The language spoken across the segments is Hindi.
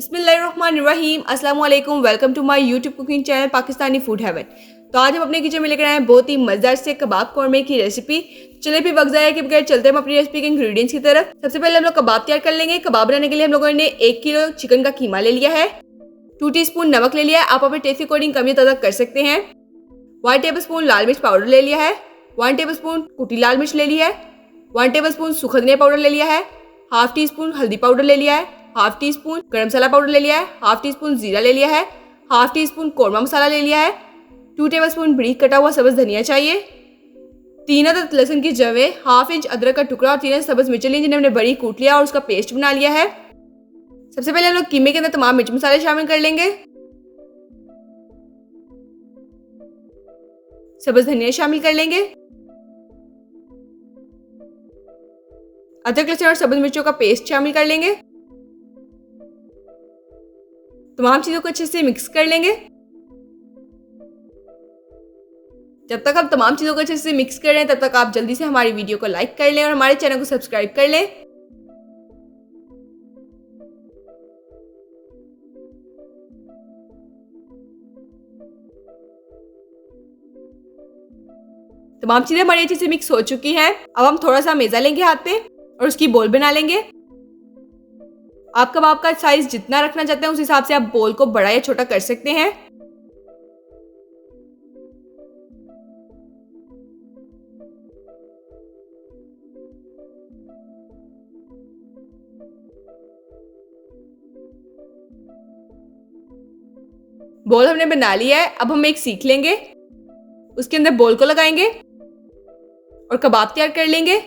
बिस्मिल्लाहिर्रहमानिर्रहीम अस्सलाम वालेकुम। Welcome to my YouTube cooking channel Pakistani food heaven. तो आज हम अपने किचन में लेकर आए हैं बहुत ही मज़ेदार से कबाब कौरमे की रेसिपी। चलिए फिर वक्त ज़ाया के बगैर चलते हैं हम अपनी रेसिपी के इंग्रेडिएंट्स की तरफ। सबसे पहले हम लोग कबाब तैयार कर लेंगे। कबाब बनाने के लिए हम लोगों ने 1 किलो चिकन का कीमा ले लिया है, 2 टीस्पून नमक ले लिया है, आप अपने टेस्ट के अकॉर्डिंग कमी ज़्यादा कर सकते हैं। 1 टेबल स्पून लाल मिर्च पाउडर ले लिया है, 1 टेबल स्पून कुटी लाल मिर्च ले ली है, 1 टेबल स्पून सूखा धनिया पाउडर ले लिया है, हाफ टी स्पून हल्दी पाउडर ले लिया है, हाफ टी स्पून गरम मसाला पाउडर ले लिया है, हाफ टी स्पून जीरा ले लिया है, हाफ टी स्पून कौरमा मसाला ले लिया है, 2 टेबल स्पून बारीक कटा हुआ सब्ज धनिया चाहिए, 3 अदद लहसुन की जवे, हाफ इंच अदरक का टुकड़ा और 3 सब्ज मिर्च लिए जिन्हें हमने बड़ी कूट लिया और उसका पेस्ट बना लिया है। सबसे पहले हम लोग कीमे के अंदर तमाम मिर्च मसाले शामिल कर लेंगे। सब्ज धनिया शामिल कर लेंगे, अदरक लहसुन और सब्ज मिर्चों का पेस्ट शामिल कर लेंगे। तमाम चीजों को अच्छे से मिक्स कर लेंगे। जब तक हम तमाम चीजों को अच्छे से मिक्स कर रहे हैं तब तक आप जल्दी से हमारी वीडियो को लाइक कर लें और हमारे चैनल को सब्सक्राइब कर लें। तमाम चीजें हमारी अच्छे से मिक्स हो चुकी हैं। अब हम थोड़ा सा मेजा लेंगे हाथ पे और उसकी बोल बना लेंगे। आप कबाब का साइज जितना रखना चाहते हैं उस हिसाब से आप बोल को बड़ा या छोटा कर सकते हैं। बोल हमने बना लिया है। अब हम एक सीख लेंगे, उसके अंदर बोल को लगाएंगे और कबाब तैयार कर लेंगे।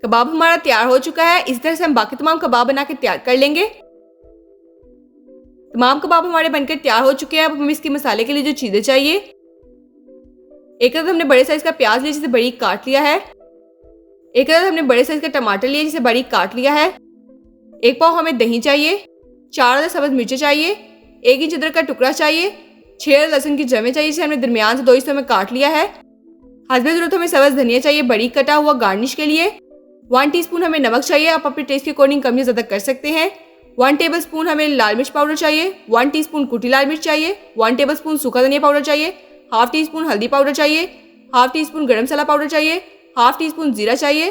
कबाब हमारा तैयार हो चुका है। इस तरह से हम बाकी तमाम कबाब बना के तैयार कर लेंगे। तमाम कबाब हमारे बनकर तैयार हो चुके हैं। अब हमें इसके मसाले के लिए जो चीजें चाहिए, एक अदद हमने बड़े साइज का प्याज लिया जिसे बारीक काट लिया है, एक अदद हमने बड़े साइज का टमाटर लिया जिसे बारीक काट लिया है, 1 पाव हमें दही चाहिए, 4 अदद सब्ज मिर्चें चाहिए, 1 इंच अदरक का टुकड़ा चाहिए, 6 अदद लहसुन की जमें चाहिए जिसे हमने दरमियान से 2 हिस्सों में काट लिया है। हस्बे ज़रूरत हमें सब्ज धनिया चाहिए बारीक कटा हुआ गार्निश के लिए। 1 टीस्पून हमें नमक चाहिए, आप अपने टेस्ट के अकॉर्डिंग कम या ज़्यादा कर सकते हैं। 1 टेबल स्पून हमें लाल मिर्च पाउडर चाहिए, 1 टीस्पून कुटी लाल मिर्च चाहिए, 1 टेबल स्पून सूखा धनिया पाउडर चाहिए, हाफ टी स्पून हल्दी पाउडर चाहिए, हाफ टी स्पून गरम मसाला पाउडर चाहिए, हाफ टी स्पून जीरा चाहिए,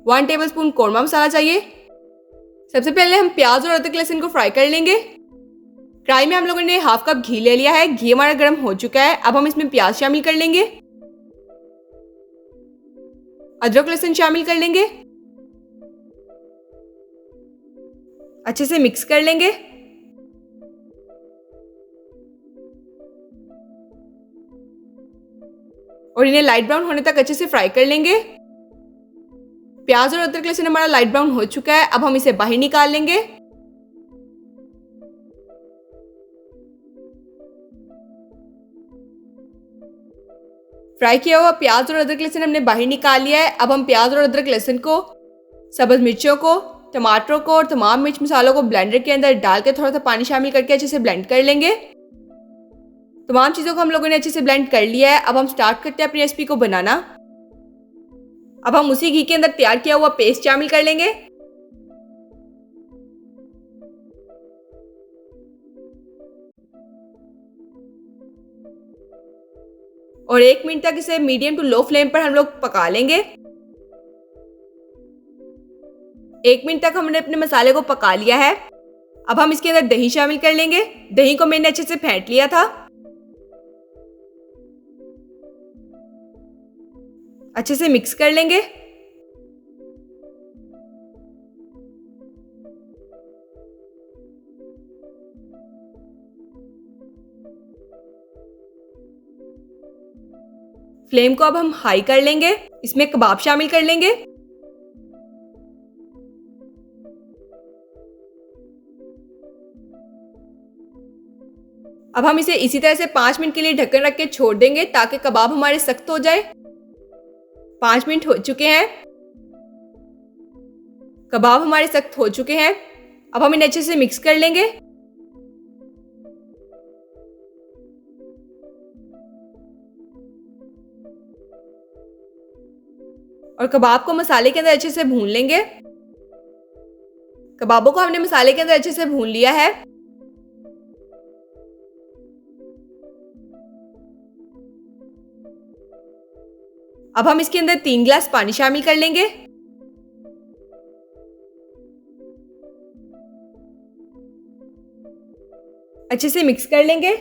1 टेबल स्पून कौरमा मसाला चाहिए। सबसे पहले हम प्याज और अदरक लहसुन को फ्राई कर लेंगे। कढ़ाई में हम लोगों ने हाफ कप घी ले लिया है। घी हमारा गर्म हो चुका है। अब हम इसमें प्याज शामिल कर लेंगे, अदरक लहसुन शामिल कर लेंगे, अच्छे से मिक्स कर लेंगे। और इन्हें लाइट ब्राउन होने तक अच्छे से फ्राई कर लेंगे। प्याज और अदरक लहसुन हमारा लाइट ब्राउन हो चुका है। अब हम इसे बाहर निकाल लेंगे। फ्राई किया हुआ प्याज और अदरक लहसुन हमने बाहर निकाल लिया है। अब हम प्याज और अदरक लहसुन को, सब्ज मिर्चों को, टमाटरों को और तमाम मिर्च मसालों को ब्लेंडर के अंदर डाल के थोड़ा सा पानी शामिल करके अच्छे से ब्लेंड कर लेंगे। तमाम चीज़ों को हम लोगों ने अच्छे से ब्लेंड कर लिया है। अब हम स्टार्ट करते हैं अपनी रेसिपी को बनाना। अब हम उसी घी के अंदर तैयार किया हुआ पेस्ट शामिल कर लेंगे। और 1 मिनट तक इसे मीडियम टू लो फ्लेम पर हम लोग पका लेंगे। 1 मिनट तक हमने अपने मसाले को पका लिया है। अब हम इसके अंदर दही शामिल कर लेंगे। दही को मैंने अच्छे से फेंट लिया था। अच्छे से मिक्स कर लेंगे। फ्लेम को अब हम हाई कर लेंगे। इसमें कबाब शामिल कर लेंगे। अब हम इसे इसी तरह से 5 मिनट के लिए ढक्कन रख के छोड़ देंगे ताकि कबाब हमारे सख्त हो जाए। 5 मिनट हो चुके हैं। कबाब हमारे सख्त हो चुके हैं। अब हम इन्हें अच्छे से मिक्स कर लेंगे। और कबाब को मसाले के अंदर अच्छे से भून लेंगे। कबाबों को हमने मसाले के अंदर अच्छे से भून लिया है। अब हम इसके अंदर 3 गिलास पानी शामिल कर लेंगे। अच्छे से मिक्स कर लेंगे।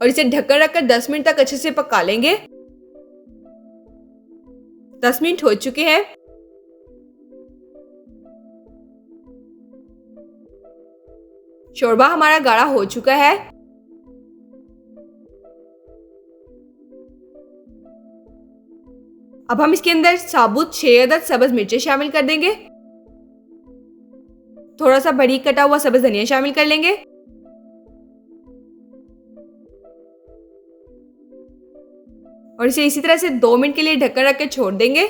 और इसे ढक्कन रखकर 10 मिनट तक अच्छे से पका लेंगे। 10 मिनट हो चुके हैं। शोरबा हमारा गाढ़ा हो चुका है। अब हम इसके अंदर साबुत 6 अदद सब्ज मिर्चें शामिल कर देंगे। थोड़ा सा बारीक कटा हुआ सब्ज धनिया शामिल कर लेंगे। और इसे इसी तरह से 2 मिनट के लिए ढक्कन रख के छोड़ देंगे।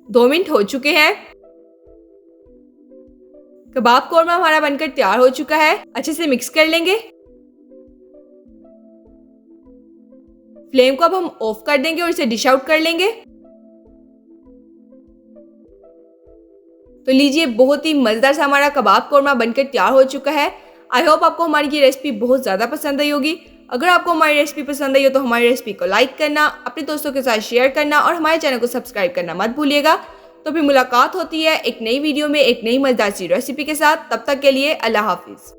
2 मिनट हो चुके हैं। कबाब कोरमा हमारा बनकर तैयार हो चुका है। अच्छे से मिक्स कर लेंगे। फ्लेम को अब हम ऑफ कर देंगे और इसे डिश आउट कर लेंगे। तो लीजिए, बहुत ही मजेदार सा हमारा कबाब कोरमा बनकर तैयार हो चुका है। आई होप आपको हमारी ये रेसिपी बहुत ज़्यादा पसंद आई होगी। अगर आपको हमारी रेसिपी पसंद आई हो तो हमारी रेसिपी को लाइक करना, अपने दोस्तों के साथ शेयर करना और हमारे चैनल को सब्सक्राइब करना मत भूलिएगा। तो फिर मुलाकात होती है एक नई वीडियो में एक नई मजेदार सी रेसिपी के साथ। तब तक के लिए अल्लाह हाफिज़।